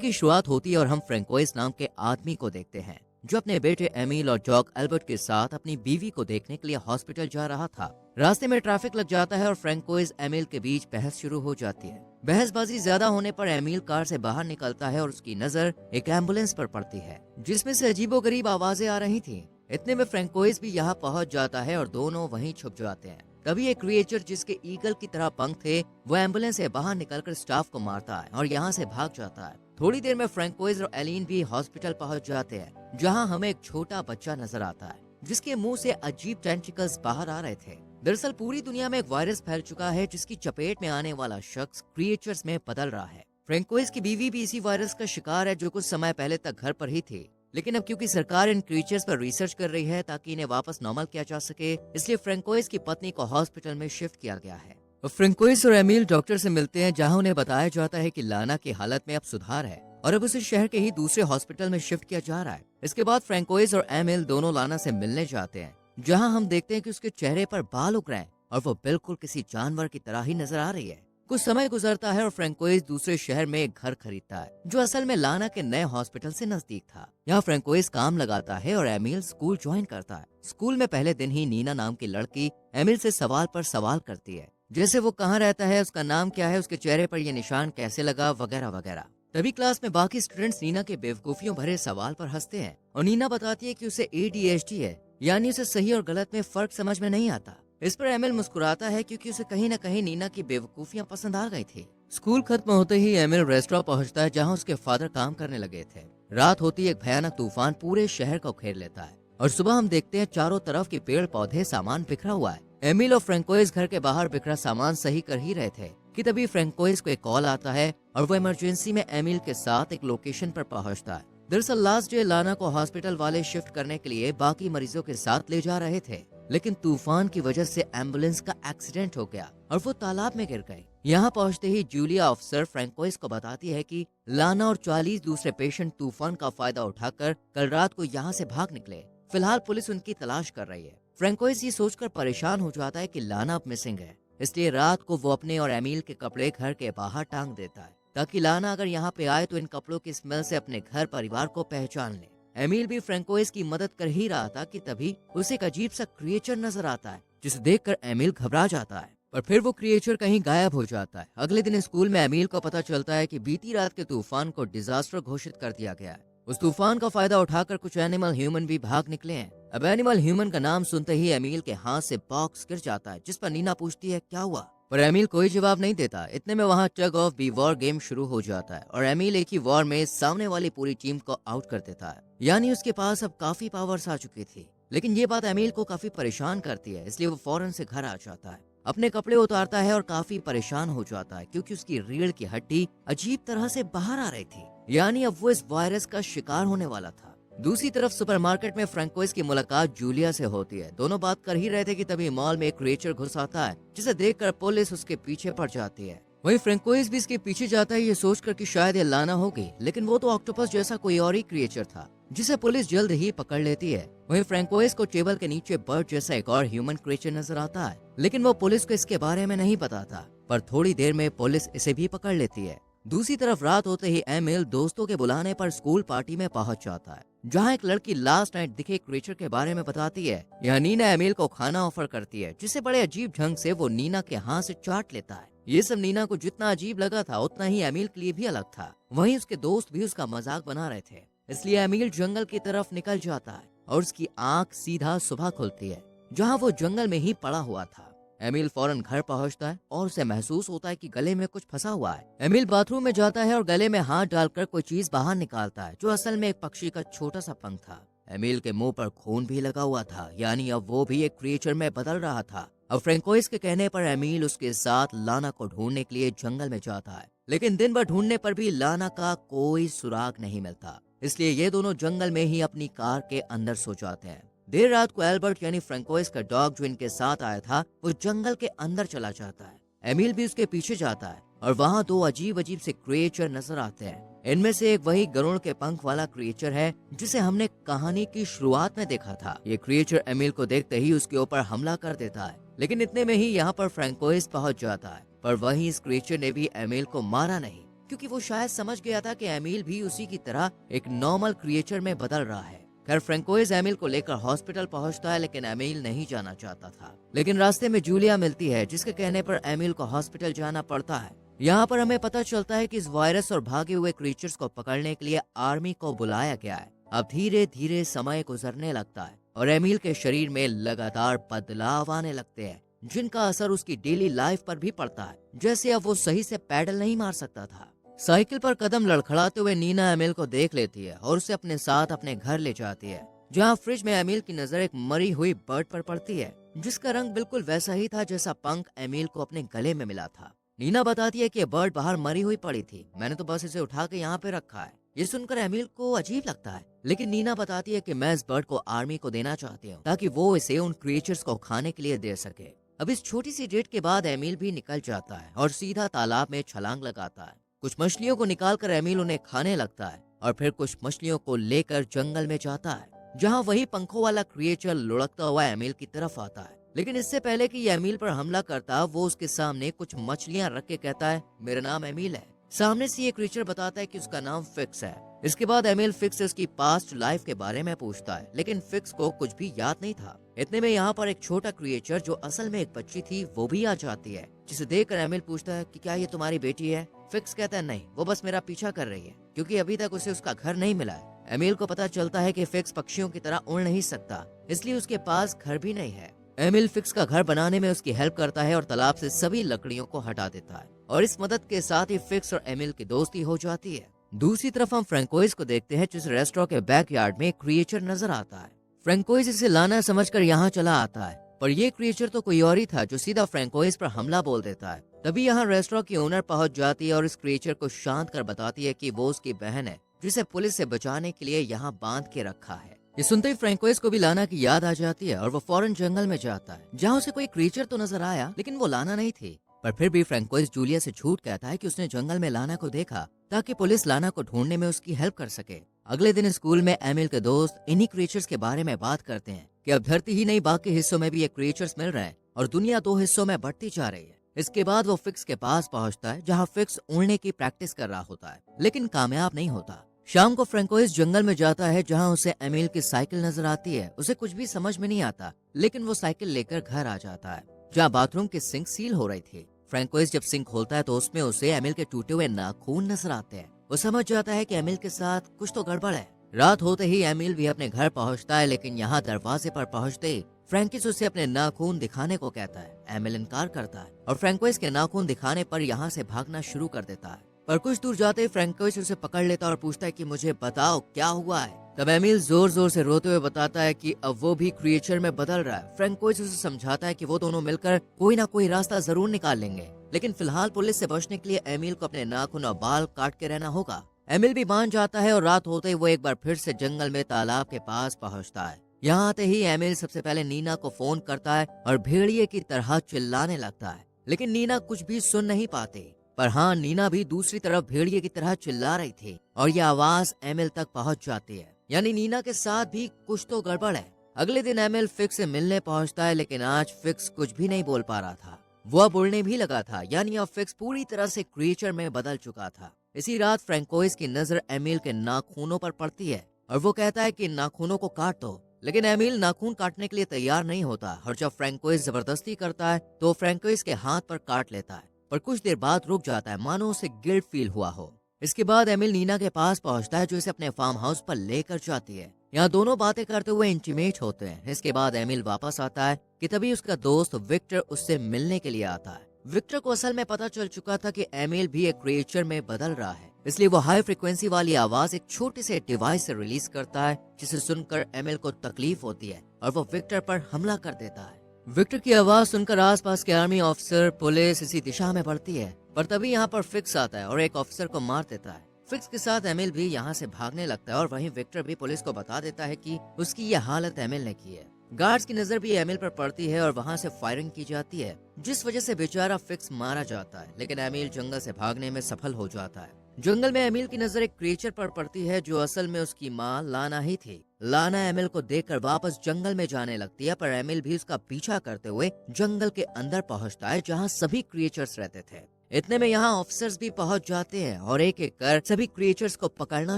की शुरुआत होती है और हम फ्रैंकोइस नाम के आदमी को देखते हैं जो अपने बेटे एमिल और जॉक एल्बर्ट के साथ अपनी बीवी को देखने के लिए हॉस्पिटल जा रहा था। रास्ते में ट्रैफिक लग जाता है और फ्रैंकोइस एमिल के बीच बहस शुरू हो जाती है। बहसबाजी ज्यादा होने पर एमिल कार से बाहर निकलता है और उसकी नजर एक एम्बुलेंस पर पड़ती है जिसमें से अजीबोगरीब आवाजें आ रही थी। इतने में फ्रैंकोइस भी यहाँ पहुँच जाता है और दोनों वहीं छुप जाते हैं। तभी एक क्रिएचर जिसके ईगल की तरह पंख थे वो एम्बुलेंस से बाहर निकलकर स्टाफ को मारता है और यहाँ से भाग जाता है। थोड़ी देर में फ्रैंकोइस और एलिन भी हॉस्पिटल पहुँच जाते हैं जहाँ हमें एक छोटा बच्चा नजर आता है जिसके मुंह से अजीब टेंटिकल्स बाहर आ रहे थे। दरअसल पूरी दुनिया में एक वायरस फैल चुका है जिसकी चपेट में आने वाला शख्स क्रिएचर्स में बदल रहा है। फ्रैंकोइस की बीवी भी इसी वायरस का शिकार है जो कुछ समय पहले तक घर पर ही थी, लेकिन अब क्योंकि सरकार इन क्रीचर्स पर रिसर्च कर रही है ताकि इन्हें वापस नॉर्मल किया जा सके, इसलिए फ्रैंकोइस की पत्नी को हॉस्पिटल में शिफ्ट किया गया है। फ्रैंकोइस और एमिल डॉक्टर से मिलते हैं जहां उन्हें बताया जाता है कि लाना की हालत में अब सुधार है और अब उसे शहर के ही दूसरे हॉस्पिटल में शिफ्ट किया जा रहा है। इसके बाद फ्रैंकोइस और एमिल दोनों लाना से मिलने जाते हैं जहाँ हम देखते हैं कि उसके चेहरे पर बाल उग रहे हैं और वो बिल्कुल किसी जानवर की तरह ही नजर आ रही है। कुछ समय गुजरता है और फ्रैंकोइस दूसरे शहर में एक घर खरीदता है जो असल में लाना के नए हॉस्पिटल से नजदीक था। यहाँ फ्रैंकोइस काम लगाता है और एमिल स्कूल ज्वाइन करता है। स्कूल में पहले दिन ही नीना नाम की लड़की एमिल से सवाल पर सवाल करती है, जैसे वो कहाँ रहता है, उसका नाम क्या है, उसके चेहरे पर ये निशान कैसे लगा, वगैरह वगैरह। तभी क्लास में बाकी स्टूडेंट्स नीना के बेवकूफियों भरे सवाल पर हंसते हैं और नीना बताती है कि उसे ADHD है, यानी उसे सही और गलत में फर्क समझ में नहीं आता। इस पर एमिल मुस्कुराता है क्योंकि उसे कहीं न कहीं नीना की बेवकूफियां पसंद आ गई थी। स्कूल खत्म होते ही एमिल रेस्टोरेंट पहुंचता है जहां उसके फादर काम करने लगे थे। रात होती एक भयानक तूफान पूरे शहर को घेर लेता है और सुबह हम देखते हैं चारों तरफ के पेड़ पौधे सामान बिखरा हुआ है। एमिल और फ्रैंकोइस घर के बाहर बिखरा सामान सही कर ही रहे थे कि तभी फ्रैंकोइस को एक कॉल आता है और वो इमरजेंसी में एमिल के साथ एक लोकेशन पर पहुंचता है। दरअसल लास्ट डे लाना को हॉस्पिटल वाले शिफ्ट करने के लिए बाकी मरीजों के साथ ले जा रहे थे, लेकिन तूफान की वजह से एम्बुलेंस का एक्सीडेंट हो गया और वो तालाब में गिर गई। यहाँ पहुँचते ही जूलिया ऑफिसर फ्रैंकोइस को बताती है कि लाना और 40 दूसरे पेशेंट तूफान का फायदा उठाकर कल रात को यहाँ से भाग निकले। फिलहाल पुलिस उनकी तलाश कर रही है। फ्रैंकोइस ये सोचकर परेशान हो जाता है कि लाना अब मिसिंग है, इसलिए रात को वो अपने और एमिल के कपड़े घर के बाहर टांग देता है ताकि लाना अगर यहाँ पे आए तो इन कपड़ों की स्मेल से अपने घर परिवार को पहचान ले। एमिल भी फ्रैंकोइस की मदद कर ही रहा था कि तभी उसे एक अजीब सा क्रिएचर नजर आता है जिसे देखकर एमिल घबरा जाता है, पर फिर वो क्रिएचर कहीं गायब हो जाता है। अगले दिन स्कूल में एमिल को पता चलता है कि बीती रात के तूफान को डिजास्टर घोषित कर दिया गया है। उस तूफान का फायदा उठाकर कुछ एनिमल ह्यूमन भी भाग निकले हैं। अब एनिमल ह्यूमन का नाम सुनते ही एमिल के हाथ से बॉक्स गिर जाता है, जिस पर नीना पूछती है क्या हुआ, पर एमिल कोई जवाब नहीं देता। इतने में वहाँ टग ऑफ बी वॉर गेम शुरू हो जाता है और एमिल एक ही वॉर में सामने वाली पूरी टीम को आउट कर देता है, यानी उसके पास अब काफी पावर्स आ चुकी थी। लेकिन ये बात एमिल को काफी परेशान करती है, इसलिए वो फौरन से घर आ जाता है, अपने कपड़े उतारता है और काफी परेशान हो जाता है क्योंकि उसकी रीढ़ की हड्डी अजीब तरह से बाहर आ रही थी, यानी अब वो इस वायरस का शिकार होने वाला था। दूसरी तरफ सुपरमार्केट में फ्रैंकोइस की मुलाकात जूलिया से होती है। दोनों बात कर ही रहे थे कि तभी मॉल में एक क्रिएचर घुस आता है जिसे देखकर पुलिस उसके पीछे पड़ जाती है। वहीं फ्रैंकोइस भी इसके पीछे जाता है ये सोचकर कि शायद ये लाना होगी, लेकिन वो तो ऑक्टोपस जैसा कोई और ही क्रिएचर था जिसे पुलिस जल्द ही पकड़ लेती है। वहीं फ्रैंकोइस को टेबल के नीचे बर्ड जैसा एक और ह्यूमन क्रिएचर नजर आता है, लेकिन वो पुलिस को इसके बारे में नहीं बताता, पर थोड़ी देर में पुलिस इसे भी पकड़ लेती है। दूसरी तरफ रात होते ही एमिल दोस्तों के बुलाने पर स्कूल पार्टी में पहुंच जाता है जहां एक लड़की लास्ट नाइट दिखे क्रिएचर के बारे में बताती है। यहाँ नीना एमिल को खाना ऑफर करती है जिसे बड़े अजीब ढंग से वो नीना के हाथ से चाट लेता है। ये सब नीना को जितना अजीब लगा था उतना ही एमिल के लिए भी अलग था। वहीं उसके दोस्त भी उसका मजाक बना रहे थे, इसलिए एमिल जंगल की तरफ निकल जाता है और उसकी आंख सीधा सुबह खुलती है जहाँ वो जंगल में ही पड़ा हुआ था। एमिल फौरन घर पहुंचता है और उसे महसूस होता है कि गले में कुछ फंसा हुआ है। एमिल बाथरूम में जाता है और गले में हाथ डालकर कोई चीज बाहर निकालता है जो असल में एक पक्षी का छोटा सा पंख था। एमिल के मुंह पर खून भी लगा हुआ था, यानी अब वो भी एक क्रिएचर में बदल रहा था। अब फ्रैंकोइस के कहने पर एमिल उसके साथ लाना को ढूंढने के लिए जंगल में जाता है, लेकिन दिन भर ढूंढने पर भी लाना का कोई सुराग नहीं मिलता, इसलिए ये दोनों जंगल में ही अपनी कार के अंदर सो जाते हैं। देर रात को एल्बर्ट यानी फ्रैंकोइस का डॉग जो इनके साथ आया था वो जंगल के अंदर चला जाता है। एमिल भी उसके पीछे जाता है और वहाँ दो अजीब अजीब से क्रिएचर नजर आते हैं। इनमें से एक वही गरुड़ के पंख वाला क्रिएचर है जिसे हमने कहानी की शुरुआत में देखा था। ये क्रिएचर एमिल को देखते ही उसके ऊपर हमला कर देता है, लेकिन इतने में ही यहाँ पर फ्रैंकोइस पहुंच जाता है, पर वहीं इस क्रिएचर ने भी एमिल को मारा नहीं, क्योंकि वो शायद समझ गया था कि एमिल भी उसी की तरह एक नॉर्मल क्रिएचर में बदल रहा है। खैर फ्रैंकोइस एमिल को लेकर हॉस्पिटल पहुंचता है, लेकिन एमिल नहीं जाना चाहता था। लेकिन रास्ते में जूलिया मिलती है, जिसके कहने पर एमिल को हॉस्पिटल जाना पड़ता है। यहाँ पर हमें पता चलता है कि इस वायरस और भागे हुए क्रीचर्स को पकड़ने के लिए आर्मी को बुलाया गया है। अब धीरे धीरे समय गुजरने लगता है और एमिल के शरीर में लगातार बदलाव आने लगते हैं, जिनका असर उसकी डेली लाइफ पर भी पड़ता है। जैसे अब वो सही से पैडल नहीं मार सकता था। साइकिल पर कदम लड़खड़ाते हुए नीना एमिल को देख लेती है और उसे अपने साथ अपने घर ले जाती है, जहाँ फ्रिज में एमिल की नजर एक मरी हुई बर्ड पर पड़ती है, जिसका रंग बिल्कुल वैसा ही था जैसा पंख एमिल को अपने गले में मिला था। नीना बताती है कि ये बर्ड बाहर मरी हुई पड़ी थी, मैंने तो बस इसे उठा के यहाँ पे रखा है। ये सुनकर एमिल को अजीब लगता है, लेकिन नीना बताती है कि मैं इस बर्ड को आर्मी को देना चाहती हूँ, ताकि वो इसे उन क्रिएचर्स को खाने के लिए दे सके। अब इस छोटी सी डेट के बाद एमिल भी निकल जाता है और सीधा तालाब में छलांग लगाता है। कुछ मछलियों को निकालकर एमिल उन्हें खाने लगता है और फिर कुछ मछलियों को लेकर जंगल में जाता है, जहाँ वही पंखों वाला क्रिएचर लुढ़कता हुआ एमिल की तरफ आता है। लेकिन इससे पहले कि ये एमिल पर हमला करता, वो उसके सामने कुछ मछलियां रख के कहता है, मेरा नाम एमिल है। सामने से ये क्रीचर बताता है कि उसका नाम फिक्स है। इसके बाद एमिल फिक्स से उसकी पास्ट लाइफ के बारे में पूछता है, लेकिन फिक्स को कुछ भी याद नहीं था। इतने में यहाँ पर एक छोटा क्रिएचर जो असल में एक बच्ची थी, वो भी आ जाती है, जिसे देखकर एमिल पूछता है कि क्या ये तुम्हारी बेटी है? फिक्स कहता है, नहीं, वो बस मेरा पीछा कर रही है, क्योंकि अभी तक उसे उसका घर नहीं मिला है। एमिल को पता चलता है कि फिक्स पक्षियों की तरह उड़ नहीं सकता, इसलिए उसके पास घर भी नहीं है। एमिल फिक्स का घर बनाने में उसकी हेल्प करता है और तालाब से सभी लकड़ियों को हटा देता है, और इस मदद के साथ ही फिक्स और एमिल की दोस्ती हो जाती है। दूसरी तरफ हम फ्रैंकोइस को देखते हैं, जिस रेस्टोरेंट के बैकयार्ड में एक क्रिएचर नजर आता है। फ्रैंकोइस इसे लाना समझकर यहाँ चला आता है, पर ये क्रिएचर तो कोई और ही था, जो सीधा फ्रैंकोइस पर हमला बोल देता है। तभी यहाँ रेस्टोरेंट की ओनर पहुंच जाती है और इस क्रिएचर को शांत कर बताती है कि वो उसकी बहन है, जिसे पुलिस से बचाने के लिए यहाँ बांध के रखा है। ये सुनते ही फ्रैंकोइस को भी लाना की याद आ जाती है और वो फौरन जंगल में जाता है, जहाँ उसे कोई क्रिएचर तो नजर आया, लेकिन वो लाना नहीं थी। पर फिर भी फ्रैंकोइस जूलिया से झूठ कहता है कि उसने जंगल में लाना को देखा, ताकि पुलिस लाना को ढूंढने में उसकी हेल्प कर सके। अगले दिन स्कूल में एमिल के दोस्त इन्हीं क्रिएचर्स के बारे में बात करते हैं कि अब धरती ही नहीं, बाकी हिस्सों में भी ये क्रिएचर्स मिल रहे हैं और दुनिया 2 हिस्सों में बढ़ती जा रही है। इसके बाद वो फिक्स के पास पहुंचता है, जहाँ फिक्स उड़ने की प्रैक्टिस कर रहा होता है, लेकिन कामयाब नहीं होता। शाम को फ्रैंकोइस जंगल में जाता है, जहाँ उसे एमिल की साइकिल नजर आती है। उसे कुछ भी समझ में नहीं आता, लेकिन वो साइकिल लेकर घर आ जाता है, जहाँ बाथरूम की सिंक सील हो रही थी। फ्रैंकोइस जब सिंक खोलता है तो उसमें उसे एमिल के टूटे हुए नाखून नजर आते हैं। वो समझ जाता है कि एमिल के साथ कुछ तो गड़बड़ है। रात होते ही एमिल भी अपने घर पहुंचता है, लेकिन यहाँ दरवाजे पर पहुंचते ही फ्रैंकिस उसे अपने नाखून दिखाने को कहता है। एमिल इनकार करता है और फ्रैंकोइस के नाखून दिखाने पर यहाँ से भागना शुरू कर देता है। पर कुछ दूर जाते ही फ्रैंकोइस उसे पकड़ लेता और पूछता है कि मुझे बताओ क्या हुआ है। तब एमिल जोर जोर से रोते हुए बताता है कि अब वो भी क्रिएचर में बदल रहा है। फ्रैंकोइस उसे समझाता है कि वो दोनों मिलकर कोई ना कोई रास्ता जरूर निकाल लेंगे, लेकिन फिलहाल पुलिस से बचने के लिए एमिल को अपने नाखून और बाल काट के रहना होगा। एमिल भी मान जाता है और रात होते ही वो एक बार फिर से जंगल में तालाब के पास पहुंचता है। यहाँ आते ही एमिल सबसे पहले नीना को फोन करता है और भेड़िए की तरह चिल्लाने लगता है, लेकिन नीना कुछ भी सुन नहीं पाती। पर हाँ, नीना भी दूसरी तरफ भेड़िए की तरह चिल्ला रही थी और ये आवाज एमिल तक पहुंच जाती है, यानी नीना के साथ भी कुछ तो गड़बड़ है। अगले दिन एमिल फिक्स से मिलने पहुंचता है, लेकिन आज फिक्स कुछ भी नहीं बोल पा रहा था। वो अब उड़ने भी लगा था, यानी अब फिक्स पूरी तरह से क्रिएचर में बदल चुका था। इसी रात फ्रैंकोइस की नजर एमिल के नाखूनों पर पड़ती है और वो कहता है कि नाखूनों को काट दो, लेकिन एमिल नाखून काटने के लिए तैयार नहीं होता और जब फ्रैंकोइस जबरदस्ती करता है तो फ्रैंकोइस के हाथ पर काट लेता है, पर कुछ देर बाद रुक जाता है, मानो उसे गिल्ट फील हुआ हो। इसके बाद एमिल नीना के पास पहुंचता है, जो इसे अपने फार्म हाउस पर लेकर जाती है। यहाँ दोनों बातें करते हुए इंटीमेट होते हैं। इसके बाद एमिल वापस आता है कि तभी उसका दोस्त विक्टर उससे मिलने के लिए आता है। विक्टर को असल में पता चल चुका था कि एमिल भी एक क्रिएचर में बदल रहा है, इसलिए वो हाई फ्रिक्वेंसी वाली आवाज एक छोटे से डिवाइस से रिलीज करता है, जिसे सुनकर एमिल को तकलीफ होती है और वो विक्टर पर हमला कर देता है। विक्टर की आवाज सुनकर आसपास के आर्मी ऑफिसर, पुलिस इसी दिशा में बढ़ती है, पर तभी यहाँ पर फिक्स आता है और एक ऑफिसर को मार देता है। फिक्स के साथ एमिल भी यहाँ से भागने लगता है और वहीं विक्टर भी पुलिस को बता देता है कि उसकी ये हालत एमिल ने की है। गार्ड्स की नजर भी एमिल पर पड़ती है और वहाँ से फायरिंग की जाती है, जिस वजह से बेचारा फिक्स मारा जाता है, लेकिन एमिल जंगल से भागने में सफल हो जाता है। जंगल में एमिल की नजर एक क्रिएचर पर पड़ती है, जो असल में उसकी माँ लाना ही थी। लाना एमिल को देखकर वापस जंगल में जाने लगती है, पर एमिल भी उसका पीछा करते हुए जंगल के अंदर पहुंचता है, जहां सभी क्रिएचर्स रहते थे। इतने में यहाँ ऑफिसर्स भी पहुंच जाते हैं और एक एक कर सभी क्रिएचर्स को पकड़ना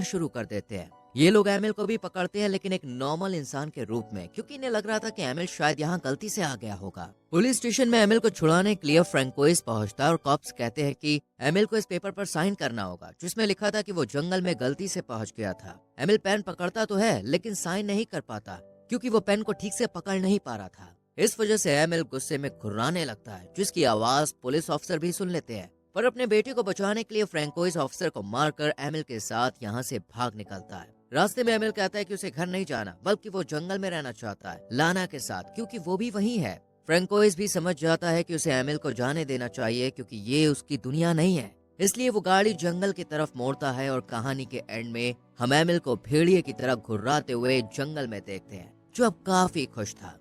शुरू कर देते हैं। ये लोग एमिल को भी पकड़ते हैं, लेकिन एक नॉर्मल इंसान के रूप में, क्योंकि इन्हें लग रहा था कि एमिल शायद यहाँ गलती से आ गया होगा। पुलिस स्टेशन में एमिल को छुड़ाने के लिए फ्रैंकोइस पहुंचता है और कॉप्स कहते हैं कि एमिल को इस पेपर पर साइन करना होगा जिसमें लिखा था कि वो जंगल में गलती से पहुंच गया था। एमिल पेन पकड़ता तो है लेकिन साइन नहीं कर पाता क्योंकि वो पेन को ठीक से पकड़ नहीं पा रहा था। इस वजह से एमिल गुस्से में घुर्राने लगता है, जिसकी आवाज पुलिस ऑफिसर भी सुन लेते हैं। पर अपने बेटे को बचाने के लिए फ्रैंकोइस ऑफिसर को मारकर एमिल के साथ यहाँ से भाग निकलता है। रास्ते में एमिल कहता है कि उसे घर नहीं जाना बल्कि वो जंगल में रहना चाहता है लाना के साथ, क्योंकि वो भी वही है। फ्रैंकोइस भी समझ जाता है कि उसे एमिल को जाने देना चाहिए क्योंकि ये उसकी दुनिया नहीं है। इसलिए वो गाड़ी जंगल की तरफ मोड़ता है और कहानी के एंड में हम एमिल को भेड़िए की तरह घुर्राते हुए जंगल में देखते हैं, जो अब काफी खुश था।